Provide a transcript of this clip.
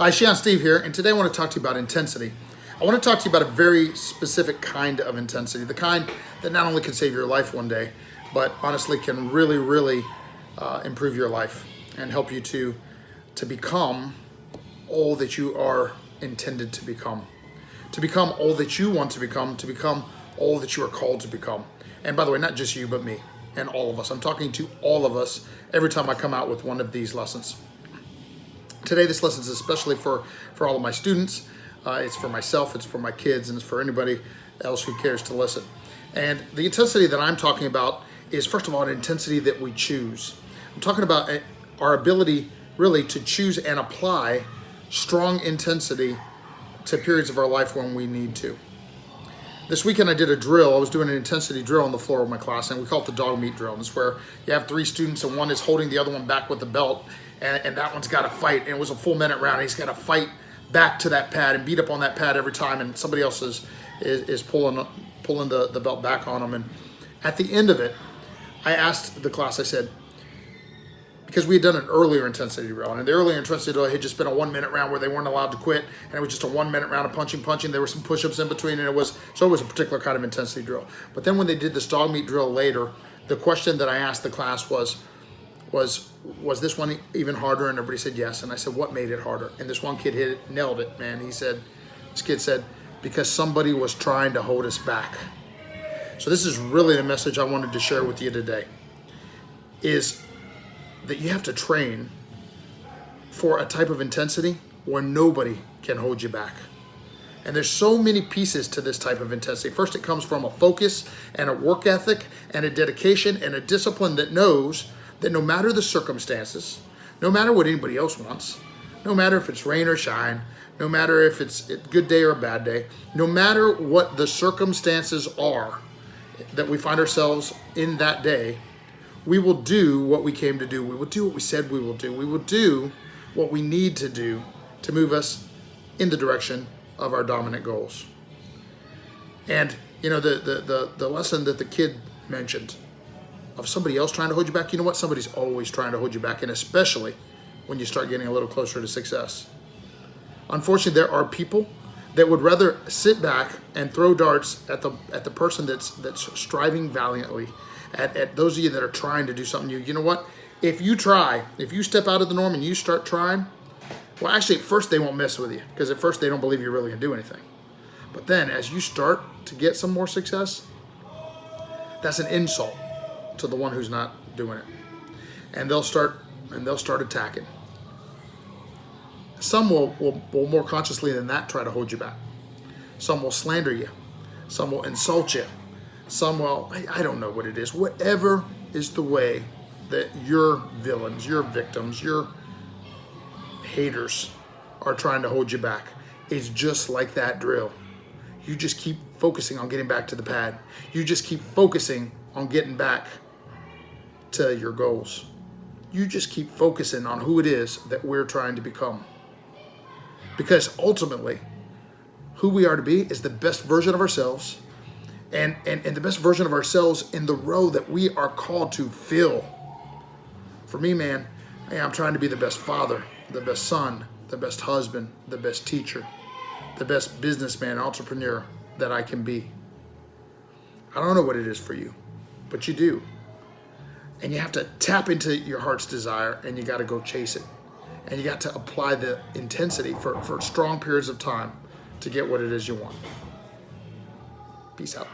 Hi, Shihan Steve here, and today I want to talk to you about intensity. I want to talk to you about a very specific kind of intensity, the kind that not only can save your life one day, but honestly can really improve your life and help you to become all that you are intended to become all that you want to become all that you are called to become. And by the way, not just you, but me and all of us. I'm talking to all of us every time I come out with one of these lessons. Today, this lesson is especially for all of my students. It's for myself, it's for my kids, and it's for anybody else who cares to listen. And the intensity that I'm talking about is, first of all, an intensity that we choose. I'm talking about our ability really to choose and apply strong intensity to periods of our life when we need to. This weekend I did a drill. I was doing an intensity drill on the floor of my class, and we call it the dog meat drill. And it's where you have 3 students and one is holding the other one back with the belt, and that one's got to fight. And it was a full minute round. He's got to fight back to that pad and beat up on that pad every time, and somebody else is pulling the belt back on him. And at the end of it, I asked the class, I said, because we had done an earlier intensity drill, and the earlier intensity drill had just been a 1 minute round where they weren't allowed to quit, and it was just a 1 minute round of punching. There were some push-ups in between, and it was a particular kind of intensity drill. But then when they did this dog meat drill later, the question that I asked the class was this one even harder? And everybody said yes. And I said, what made it harder? And this one kid nailed it, man. This kid said, because somebody was trying to hold us back. So this is really the message I wanted to share with you today, is that you have to train for a type of intensity where nobody can hold you back. And there's so many pieces to this type of intensity. First, it comes from a focus and a work ethic and a dedication and a discipline that knows that no matter the circumstances, no matter what anybody else wants, no matter if it's rain or shine, no matter if it's a good day or a bad day, no matter what the circumstances are that we find ourselves in that day, we will do what we came to do. We will do what we said we will do. We will do what we need to do to move us in the direction of our dominant goals. And you know, the lesson that the kid mentioned of somebody else trying to hold you back, you know what? Somebody's always trying to hold you back, and especially when you start getting a little closer to success. Unfortunately, there are people that would rather sit back and throw darts at the person that's striving valiantly, at those of you that are trying to do something new. You know what? If you step out of the norm and you start trying, well, actually, at first they won't mess with you, because at first they don't believe you're really going to do anything. But then as you start to get some more success, that's an insult to the one who's not doing it. And they'll start attacking. Some will more consciously than that try to hold you back. Some will slander you. Some will insult you. Some will, I don't know what it is. Whatever is the way that your villains, your victims, your haters are trying to hold you back, it's just like that drill. You just keep focusing on getting back to the pad. You just keep focusing on getting back to your goals. You just keep focusing on who it is that we're trying to become. Because ultimately, who we are to be is the best version of ourselves, and the best version of ourselves in the role that we are called to fill. For me, man, I'm trying to be the best father, the best son, the best husband, the best teacher, the best businessman, entrepreneur that I can be. I don't know what it is for you, but you do. And you have to tap into your heart's desire, and you got to go chase it. And you got to apply the intensity for strong periods of time to get what it is you want. Peace out.